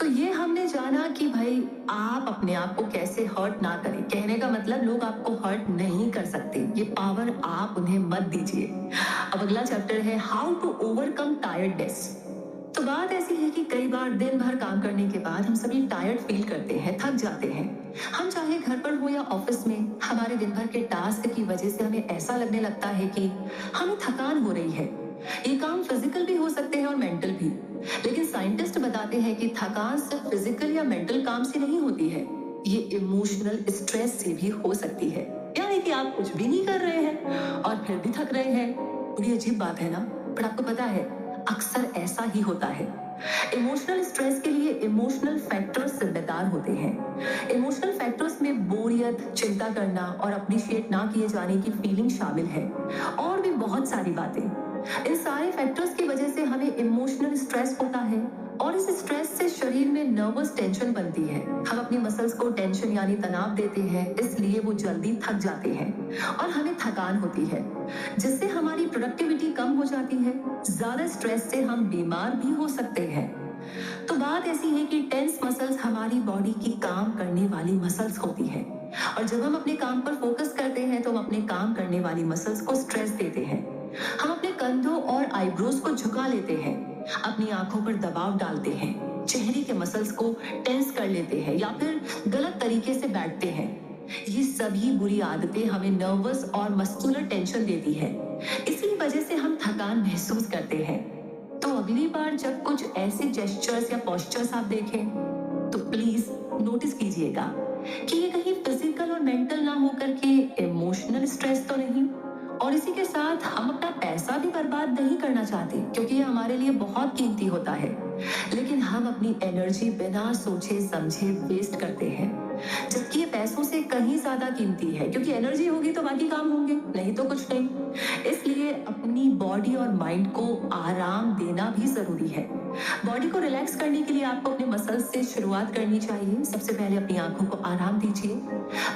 तो ये हमने जाना कि भाई आप अपने आप को कैसे हर्ट ना करें। कहने का मतलब लोग आपको हर्ट नहीं कर सकते, ये पावर आप उन्हें मत दीजिए। अब अगला चैप्टर है हाउ टू ओवरकम टायर्डनेस। तो बात ऐसी है कि कई बार दिन भर काम करने के बाद हम सभी टायर्ड फील करते हैं, थक जाते हैं। हम चाहे घर पर हो या ऑफिस में, हमारे दिन भर के टास्क की वजह से हमें ऐसा लगने लगता है कि हमें थकान हो रही है। ये काम फिजिकल भी हो सकते हैं और मेंटल भी, लेकिन साइंटिस्ट बताते हैं कि थकान सिर्फ फिजिकल या मेंटल काम से नहीं होती है, ये इमोशनल स्ट्रेस से भी हो सकती है। यानी कि आप कुछ भी नहीं कर रहे हैं और फिर भी थक रहे हैं। बड़ी अजीब बात है ना, पर आपको पता है अक्सर ऐसा ही होता है। इमोशनल स्ट्रेस के लिए इमोशनल फैक्टर्स जिम्मेदार होते हैं। इमोशनल फैक्टर्स में बोरियत, चिंता करना और अप्रिशिएट ना किए जाने की फीलिंग शामिल है, और भी बहुत सारी बातें। इन सारे फैक्टर्स की वजह से हमें इमोशनल स्ट्रेस होता है, और इस स्ट्रेस से शरीर में नर्वस टेंशन बनती है। हम अपनी मसल्स को टेंशन यानी तनाव देते हैं, इसलिए वो जल्दी थक जाते हैं और हमें थकान होती है, जिससे हमारी प्रोडक्टिविटी कम हो जाती है। ज्यादा स्ट्रेस से हम बीमार भी हो सकते हैं। तो बात ऐसी है कि टेंस मसल्स हमारी बॉडी की काम करने वाली मसल्स होती है, और जब हम अपने काम पर फोकस करते हैं तो हम अपने काम करने वाली मसल्स को स्ट्रेस देते हैं। हम अपने कंधों और आईब्रोज को झुका लेते हैं, अपनी आंखों पर दबाव डालते हैं, चेहरे के मसल्स को टेंस कर लेते हैं या फिर गलत तरीके से बैठते हैं। ये सभी बुरी आदतें हमें नर्वस और मस्कुलर टेंशन देती है, इसी वजह से हम थकान महसूस करते हैं। तो अगली बार जब कुछ ऐसे जेस्चर्स या पोस्चर्स आप देखें तो प्लीज नोटिस कीजिएगा कि ये कहीं फिजिकल और मेंटल ना होकर के इमोशनल स्ट्रेस तो नहीं। और इसी के साथ हम अपना पैसा भी बर्बाद नहीं करना चाहते, क्योंकि ये हमारे लिए बहुत कीमती होता है, लेकिन हम अपनी एनर्जी बिना सोचे समझे वेस्ट करते हैं, जबकि ये पैसों से कहीं ज्यादा कीमती है, क्योंकि एनर्जी होगी तो बाकी काम होंगे, नहीं तो कुछ नहीं। इसलिए अपनी बॉडी और माइंड को आराम देना भी जरूरी है। बॉडी को रिलैक्स करने के लिए आपको अपने मसल्स से शुरुआत करनी चाहिए। सबसे पहले अपनी आंखों को आराम दीजिए,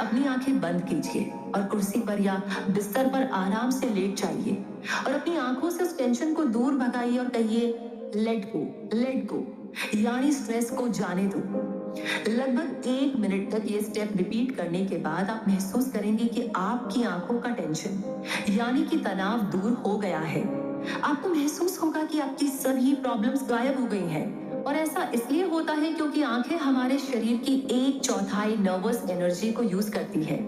अपनी आंखें बंद कीजिए और कुर्सी पर या बिस्तर पर आराम से लेट जाइए और अपनी आंखों से उस टेंशन को दूर भगाइए और कहिए लेट गो, यानी स्ट्रेस को जाने दो। लगभग 1 मिनट तक ये स्टेप रिपीट करने के बाद आप महसूस करेंगे कि आपकी आंखों का टेंशन यानी कि तनाव दूर हो गया है। आपको महसूस होगा कि आपकी सभी प्रॉब्लम्स गायब हो गई हैं, और ऐसा इसलिए होता है क्योंकि आंखें हमारे शरीर की 1/4 नर्वस एनर्जी को यूज करती है।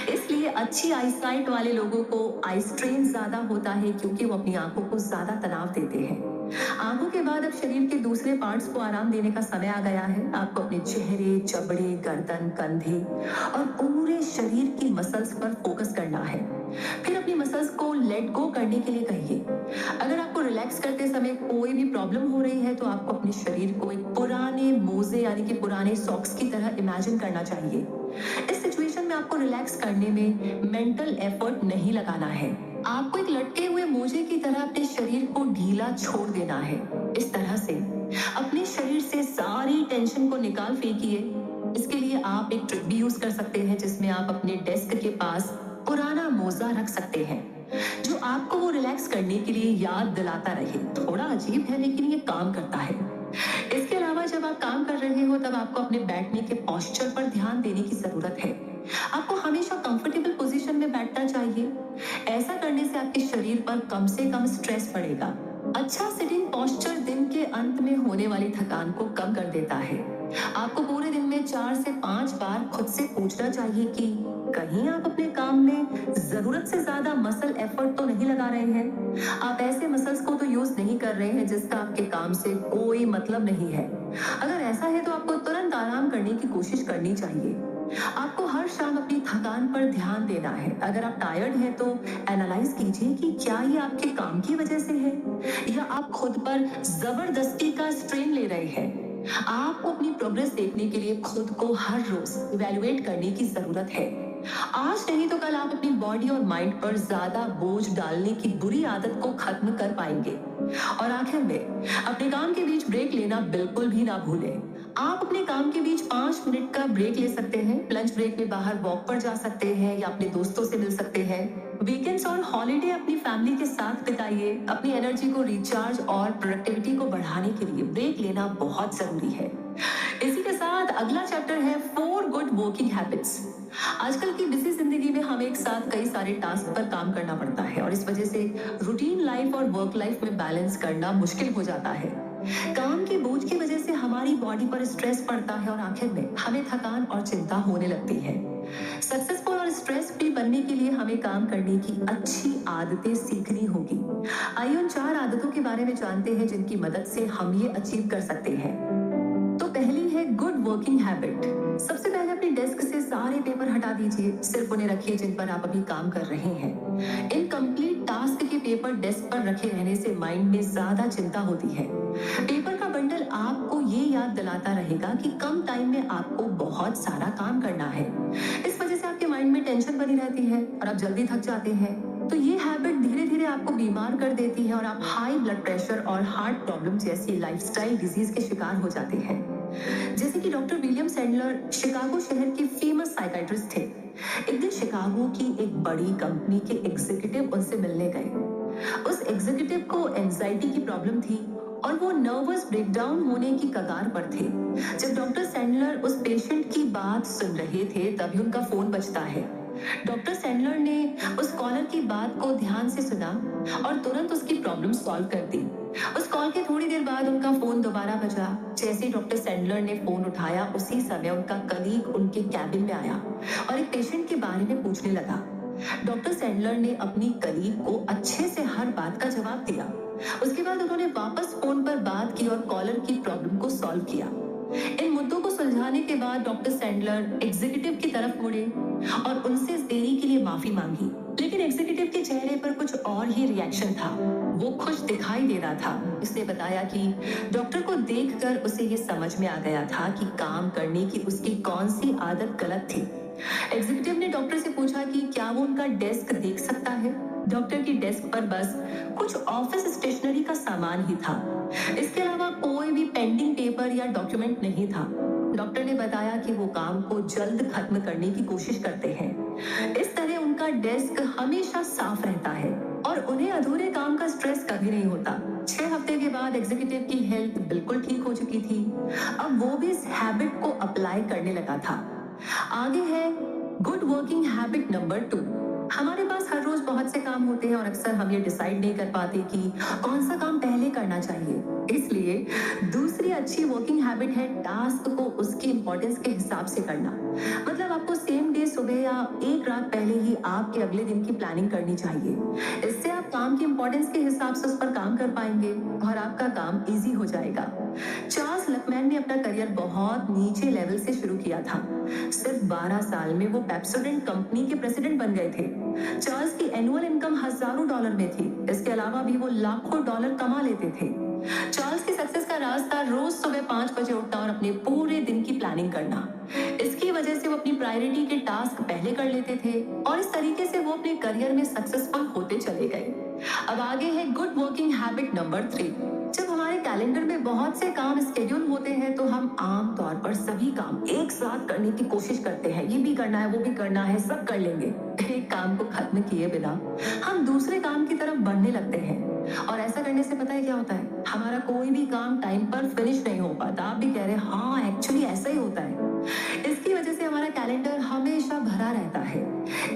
इसलिए अच्छी आईसाइट वाले लोगों को आई स्ट्रेन ज्यादा होता है, क्योंकि वो अपनी आंखों को ज्यादा तनाव देते हैं। आंखों के बाद अब शरीर के दूसरे पार्ट्स को आराम देने का समय आ गया है। आपको अपने चेहरे, जबड़े, गर्दन, कंधे और पूरे शरीर की मसल्स पर फोकस करना है। फिर अपनी मसल्स को लेट गो करने के लिए कहिए। अगर आपको रिलैक्स करते समय कोई भी प्रॉब्लम हो रही है तो आपको अपने शरीर को एक पुराने मोजे यानी कि पुराने सॉक्स की तरह इमेजिन करना चाहिए। इस सिचुएशन में आपको रिलैक्स करने में मेंटल एफर्ट नहीं लगाना है। आपको एक लटके हुए मोजे की तरह अपने शरीर को ढीला छोड़ देना है। इस तरह से अपने शरीर से सारी टेंशन को निकाल फेंकिए। इसके लिए आप एक ट्रिक भी यूज कर सकते हैं, जिसमें आप अपने डेस्क के पास पुराना मोजा रख सकते हैं, जो आपको वो रिलैक्स करने के लिए याद दिलाता रहे। थोड़ा अजीब है, लेकिन ये काम करता है। इसके अलावा जब आप काम कर रहे हो तब आपको अपने बैठने के पोस्चर पर ध्यान देने की जरूरत है। आपको हमेशा कंफर्टेबल पोजीशन में बैठना चाहिए। ऐसा करने से आपके शरीर पर कम से कम स्ट्रेस पड़ेगा। अच्छा सिटिंग पोस्चर दिन के अंत में होने वाली थकान को कम कर देता है। आपको पूरे दिन में 4 से 5 बार खुद से पूछना चाहिए कि कहीं आप अपने काम में जरूरत से ज्यादा मसल एफर्ट तो नहीं लगा रहे हैं। आप ऐसे मसल्स को तो यूज नहीं कर रहे हैं जिसका आपके काम से कोई मतलब नहीं है। अगर ऐसा है तो आपको तुरंत आराम करने की कोशिश करनी चाहिए। आपको हर शाम अपनी थकान पर ध्यान देना है। अगर आप टायर्ड हैं तो एनालाइज कीजिए कि क्या ये आपके काम की वजह से है या आप खुद पर जबरदस्ती का स्ट्रेन ले रहे हैं। आपको अपनी प्रोग्रेस देखने के लिए खुद को हर रोज इवैल्यूएट करने की जरूरत है। आज नहीं तो कल आप अपनी बॉडी और माइंड पर ज्यादा बोझ डालने की बुरी आदत को खत्म कर पाएंगे। और आखिर में अपने काम के बीच ब्रेक लेना बिल्कुल भी ना भूलें। आप अपने काम के बीच 5 मिनट का ब्रेक ले सकते हैं। लंच ब्रेक में बाहर वॉक पर जा सकते हैं या अपने दोस्तों से मिल सकते हैं। वीकेंड्स और हॉलीडे अपनी फैमिली के साथ बिताइए। अपनी एनर्जी को रिचार्ज और प्रोडक्टिविटी को बढ़ाने के लिए ब्रेक लेना बहुत जरूरी है। इसी के साथ अगला चैप्टर है 4 गुड वर्किंग हैबिट्स। आजकल की बिजी जिंदगी में हमें एक साथ कई सारे टास्क पर काम करना पड़ता है और इस वजह से रूटीन लाइफ और वर्क लाइफ में बैलेंस करना मुश्किल हो जाता है। काम के बोझ की वजह से हमारी बॉडी पर स्ट्रेस पड़ता है और आखिर में हमें थकान और चिंता होने लगती है। सक्सेसफुल और स्ट्रेस फ्री बनने के लिए हमें काम करने की अच्छी आदतें सीखनी होगी। आइए उन 4 आदतों के बारे में जानते हैं जिनकी मदद से हम ये अचीव कर सकते हैं। तो पहली है गुड वर्किंग हैबिट। सबसे पहले अपने डेस्क से सारे पेपर हटा दीजिए, सिर्फ उन्हें रखिए जिन पर आप अभी काम कर रहे हैं। इनकम्प्लीट टास्क के पेपर डेस्क पर रखे रहने से माइंड में ज्यादा चिंता होती है। पेपर का बंडल आपको ये याद दिलाता रहेगा कि कम टाइम में आपको बहुत सारा काम करना है। इस वजह से आपके माइंड में टेंशन बनी रहती है और आप जल्दी थक जाते हैं। तो ये हैबिट धीरे धीरे आपको बीमार कर देती है और आप हाई ब्लड प्रेशर और हार्ट प्रॉब्लम जैसी लाइफस्टाइल डिजीज के शिकार हो जाते हैं। जैसे कि डॉक्टर विलियम सैंडलर शिकागो शहर के फेमस साइकाइट्रिस्ट थे। एक दिन शिकागो की एक बड़ी कंपनी के एग्जीक्यूटिव उनसे मिलने गए। उस एग्जीक्यूटिव को एंजाइटी की प्रॉब्लम थी और वो नर्वस ब्रेकडाउन होने की कगार पर थे। जब डॉक्टर सैंडलर उस पेशेंट की बात सुन रहे थे तभी उनका फोन बजता है। डॉक्टर सैंडलर ने उस कॉलर की बात को ध्यान से सुना और तुरंत उसकी प्रॉब्लम सॉल्व कर दी। उस कॉल के थोड़ी देर बाद उनका फोन दोबारा बजा। जैसे ही डॉक्टर सैंडलर ने फोन उठाया उसी समय उनका कलीग उनके कैबिन में आया और एक पेशेंट के बारे में पूछने लगा। डॉक्टर सैंडलर ने अपनी कलीग को अच्छे से हर बात का जवाब दिया। उसके बाद उन्होंने वापस फोन पर बात की और कॉलर की प्रॉब्लम को सॉल्व किया। इन मुद्दों को सुलझाने के बाद डॉक्टर सैंडलर एग्जीक्यूटिव की तरफ मुड़े और उनसे देरी के लिए माफी मांगी। लेकिन एग्जीक्यूटिव के चेहरे पर कुछ और ही रिएक्शन था। वो खुश दिखाई दे रहा था। उसने बताया कि डॉक्टर को देखकर उसे ये समझ में आ गया था कि काम करने की उसकी कौन सी आदत गलत थी। एग्जीक्यूटिव ने डॉक्टर से पूछा कि क्या वो उनका डेस्क देख सकता है। डॉक्टर की डेस्क पर बस कुछ ऑफिस स्टेशनरी का सामान ही था। इसके अलावा कोई भी पेंडिंग पेपर या डॉक्यूमेंट नहीं था। डॉक्टर ने बताया कि वो काम को जल्द खत्म करने की कोशिश करते हैं। इस तरह उनका डेस्क हमेशा साफ रहता है और उन्हें अधूरे काम का स्ट्रेस कभी नहीं होता। 6 हफ्ते के बाद एग्जीक्यूटिव की हेल्थ बिल्कुल ठीक हो चुकी थी। अब वो भी इस हैबिट को अप्लाई करने लगा था। आगे है गुड वर्किंग हैबिट नंबर 2। हमारे पास हर रोज बहुत से काम होते हैं और अक्सर हम ये डिसाइड नहीं कर पाते कि कौन सा काम पहले करना चाहिए। इसलिए दूसरी अच्छी वर्किंग हैबिट है टास्क को उसकी इंपॉर्टेंस के हिसाब से करना। मतलब आपको सेम डे सुबह या एक रात पहले ही आपके अगले दिन की प्लानिंग करनी चाहिए। इससे आप काम की इंपॉर्टेंस के हिसाब से उस पर काम कर पाएंगे और आपका काम इजी हो जाएगा। चार्ल्स लकमैन ने अपना करियर बहुत नीचे लेवल से शुरू किया था। सिर्फ 12 साल में वो पेप्सोडेंट कंपनी के प्रेसिडेंट बन गए थे। चार्ल्स की एनुअल इनकम हजारों डॉलर में थी। इसके अलावा भी वो लाखों डॉलर कमा लेते थे। चार्ल्स की सक्सेस का राज था रोज सुबह 5 बजे उठना और अपने पूरे दिन की प्लानिंग करना। इसकी वजह से वो अपनी प्रायोरिटी के टास्क पहले कर लेते थे और इस तरीके से वो अपने करियर में सक्सेसफुल होते चले गए। अब आगे है गुड वर्किंग हैबिट नंबर 3। जब हमारे कैलेंडर में बहुत से काम स्केड्यूल होते हैं तो हम आम तौर पर सभी काम एक साथ करने की कोशिश करते हैं। ये भी करना है, वो भी करना है, सब कर लेंगे। एक काम को खत्म किए बिना हम दूसरे काम की तरफ बढ़ने लगते हैं और ऐसा करने से पता है क्या होता है, हमारा कोई भी काम टाइम पर फिनिश नहीं हो पाता। आप भी कह रहे हैं हाँ एक्चुअली ऐसा ही होता है। इसकी वजह से हमारा कैलेंडर हमेशा भरा रहता है।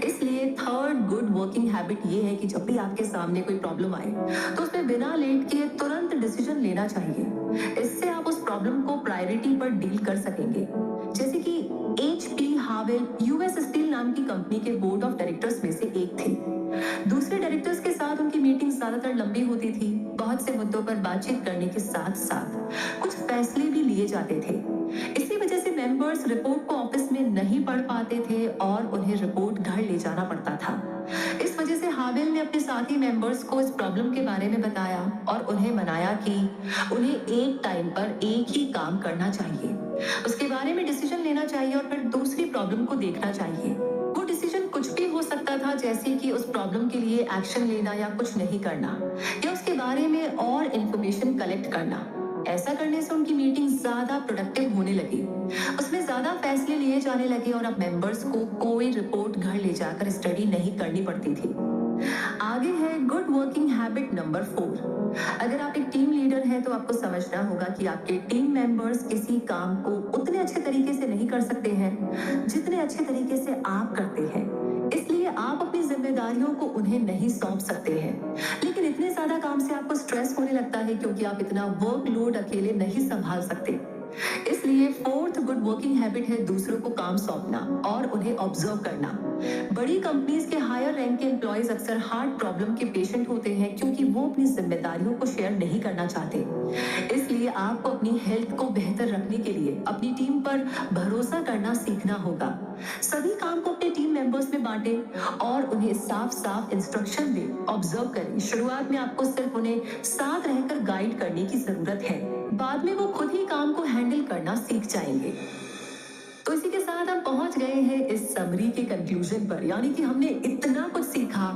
इसलिए थर्ड गुड वर्किंग हैबिट ये है कि जब भी आपके सामने कोई प्रॉब्लम आए तो उसमें बिना लेट किए तुरंत डिसीजन लेना चाहिए। इससे आप उस प्रॉब्लम को प्रायोरिटी पर डील कर सकेंगे। जैसे कि HP हावेल US स्टील नाम की कंपनी के बोर्ड ऑफ डायरेक्टर्स में से एक थे। दूसरे डायरेक्टर्स के साथ उनकी मीटिंग ज्यादातर लंबी होती थी। बहुत से मुद्दों पर बातचीत करने के साथ साथ कुछ फैसले भी लिए जाते थे। इसी वजह से मेंबर्स रिपोर्ट को ऑफिस में नहीं पढ़ पाते थे और उन्हें रिपोर्ट घर ले जाना पड़ता था। इस वजह से हाबिल ने अपने साथी मेंबर्स को इस प्रॉब्लम के बारे में बताया और उन्हें मनाया कि उन्हें एक टाइम पर एक ही काम करना चाहिए, उसके बारे में डिसीजन लेना चाहिए और फिर दूसरी प्रॉब्लम को देखना चाहिए। वो डिसीजन कुछ भी हो सकता था, जैसे कि उस प्रॉब्लम के लिए एक्शन लेना या कुछ नहीं करना, या उसके बारे में और इंफॉर्मेशन कलेक्ट करना। ऐसा करने से उनकी मीटिंग ज्यादा प्रोडक्टिव होने लगी, उसमें ज्यादा फैसले लिए जाने लगे और अब मेंबर्स को कोई रिपोर्ट घर ले जाकर स्टडी नहीं करनी पड़ती थी। आगे है गुड वर्किंग हैबिट नंबर 4। अगर आप एक टीम लीडर हैं तो आपको समझना होगा कि आपके टीम मेंबर्स किसी काम को उतने अच्छे तरीके से नहीं कर सकते हैं जितने अच्छे तरीके से आप करते हैं। इसलिए आप अपनी जिम्मेदारियों को उन्हें नहीं सौंप सकते हैं, लेकिन इतने ज्यादा काम से आपको स्ट्रेस होने लगता है क्योंकि आप इतना वर्कलोड अकेले नहीं संभाल सकते। इसलिए फोर्थ गुड वर्किंग हैबिट है दूसरों को काम सौंपना और उन्हें ऑब्जर्व करना। बड़ी कंपनीज के हायर रैंक के एम्प्लॉयज अक्सर हार्ट प्रॉब्लम के पेशेंट होते हैं क्योंकि वो अपनी जिम्मेदारियों को शेयर नहीं करना चाहते। इसलिए आपको अपनी हेल्थ को बेहतर रखने के लिए अपनी टीम पर भरोसा करना सीखना होगा। सभी काम को अपने टीम मेंबर्स में बांटे और उन्हें साफ साफ इंस्ट्रक्शन दे, ऑब्जर्व करें। शुरुआत में आपको सिर्फ उन्हें साथ रहकर गाइड करने की जरूरत है, बाद में वो खुद ही काम को हैंडल करना सीख जाएंगे। तो इसी के साथ हम पहुंच गए हैं इस समरी के कंक्लूजन पर, यानी कि हमने इतना कुछ सीखा,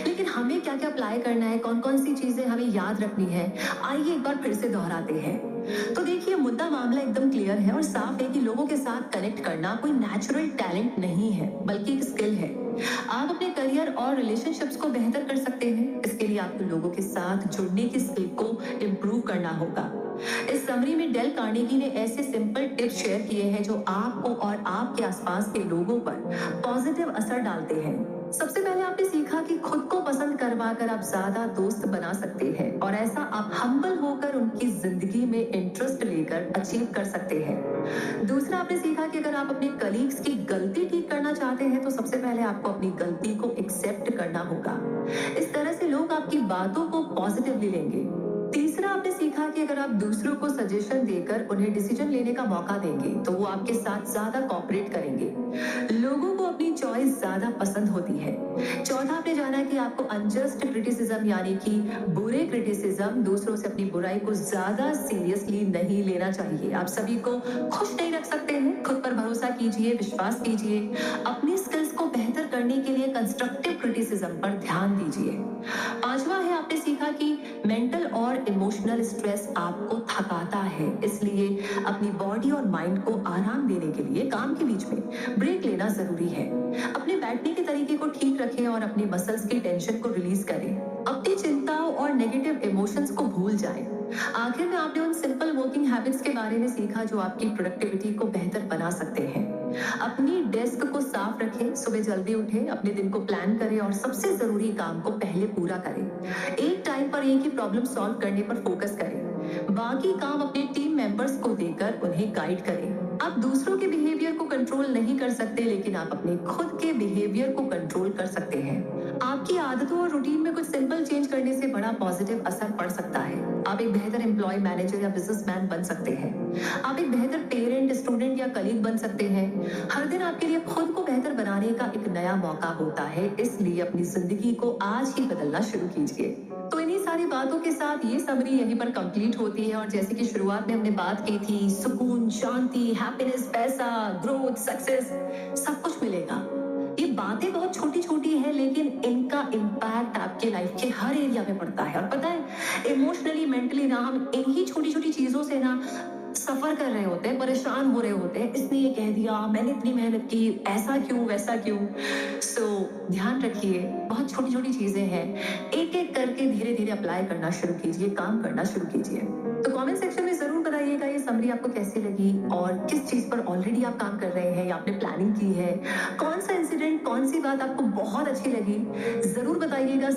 लेकिन हमें क्या क्या अप्लाई करना है, कौन कौन सी चीजें हमें याद रखनी है, आइए एक बार फिर से दोहराते हैं। तो देखिए, मुद्दा मामला एकदम क्लियर है और साफ है कि लोगों के साथ कनेक्ट करना कोई नेचुरल टैलेंट नहीं है, बल्कि एक स्किल है। आप अपने करियर और रिलेशनशिप्स को बेहतर कर सकते हैं। इसके लिए आपको लोगों के साथ जुड़ने की स्किल को इम्प्रूव करना होगा। इस समरी में डेल कार्नेगी ने ऐसे सिंपल टिप्स शेयर किए हैं जो आपको और आपके आसपास के लोगों पर पॉजिटिव असर डालते हैं। सबसे पहले आपने सीखा कि खुद को पसंद करवाकर आप ज्यादा दोस्त बना सकते हैं और ऐसा आप हम्बल होकर उनकी जिंदगी में इंटरेस्ट लेकर अचीव कर सकते हैं। दूसरा, आपने सीखा कि अगर आप अपने कलीग्स की गलती ठीक करना चाहते हैं तो सबसे पहले आपको अपनी गलती को एक्सेप्ट करना होगा। इस तरह से लोग आपकी बातों को पॉजिटिवली लेंगे। तीसरा, आपने सीखा कि अगर आप दूसरों को सजेशन देकर उन्हें डिसीजन लेने का मौका देंगे तो वो आपके साथ ज्यादा कोऑपरेट करेंगे। लोगों को अपनी चॉइस ज्यादा पसंद होती है। चौथा, आपने जाना कि आपको अनजस्ट क्रिटिसिज्म यानी कि बुरे क्रिटिसिज्म, दूसरों से अपनी बुराई को ज्यादा सीरियसली नहीं लेना चाहिए। आप सभी को खुश नहीं रख सकते हैं। खुद पर भरोसा कीजिए, विश्वास कीजिए, अपनी स्किल्स को बेहतर करने के लिए कंस्ट्रक्टिव क्रिटिसिज्म पर ध्यान दीजिए। पांचवा है, आपने सीखा कि मेंटल और इमोशनल स्ट्रेस आपको थकाता है, इसलिए अपनी बॉडी और माइंड को आराम देने के लिए काम के बीच में ब्रेक लेना जरूरी है। अपने बैठने के तरीके को ठीक रखें और अपनी मसल्स की टेंशन को रिलीज करें। अपनी चिंताओं और नेगेटिव इमोशंस को भूल जाएं। आखिर में आपने उन सिंपल वर्किंग हैबिट्स के बारे में सीखा जो आपकी प्रोडक्टिविटी को बेहतर बना सकते हैं। अपनी डेस्क को साफ रखें, सुबह जल्दी उठें, अपने दिन को प्लान करें और सबसे जरूरी काम को पहले पूरा करें। एक टाइम पर एक ही प्रॉब्लम सॉल्व करने पर फोकस करें। बाकी काम अपने टीम मेंबर्स को देकर उन्हें गाइड करें। आप दूसरों के बिहेवियर को कंट्रोल नहीं कर सकते, लेकिन आप अपने खुद के बिहेवियर को कंट्रोल कर सकते हैं। आपकी आदतों और रूटीन में कुछ सिंपल चेंज करने से बड़ा पॉजिटिव असर पड़ सकता है। आप एक बेहतर एम्प्लॉय, मैनेजर या बिजनेसमैन बन सकते हैं। आप एक बेहतर पेरेंट, स्टूडेंट या कलीग बन सकते हैं। हर दिन आपके लिए खुद को बेहतर बनाने का एक नया मौका होता है, इसलिए अपनी जिंदगी को आज ही बदलना शुरू कीजिए। तो इन्हीं सारी बातों के साथ ये समरी यहीं पर कंप्लीट होती है और जैसे कि शुरुआत में हमने बात की थी, सुकून, शांति, हैप्पीनेस, पैसा, ग्रोथ, सक्सेस, सब कुछ मिलेगा। ये बातें बहुत छोटी छोटी है, लेकिन इनका इम्पैक्ट आपके लाइफ के हर एरिया में पड़ता है। और पता है, इमोशनली, मेंटली ना हम इन्हीं छोटी छोटी चीजों से ना सफर कर रहे होते हैं, परेशान हो रहे होते हैं। इसने ये कह दिया, मैंने इतनी मेहनत की, ऐसा क्यों, वैसा क्यों। ध्यान रखिए, बहुत छोटी छोटी चीजें हैं, एक एक करके धीरे धीरे अप्लाई करना शुरू कीजिए, काम करना शुरू कीजिए। तो कमेंट सेक्शन में जरूर बताइएगा ये समरी आपको कैसी लगी और किस चीज पर ऑलरेडी आप काम कर रहे हैं या आपने प्लानिंग की है, कौन सा इंसिडेंट, कौन सी बात आपको बहुत अच्छी लगी, जरूर बताइएगा।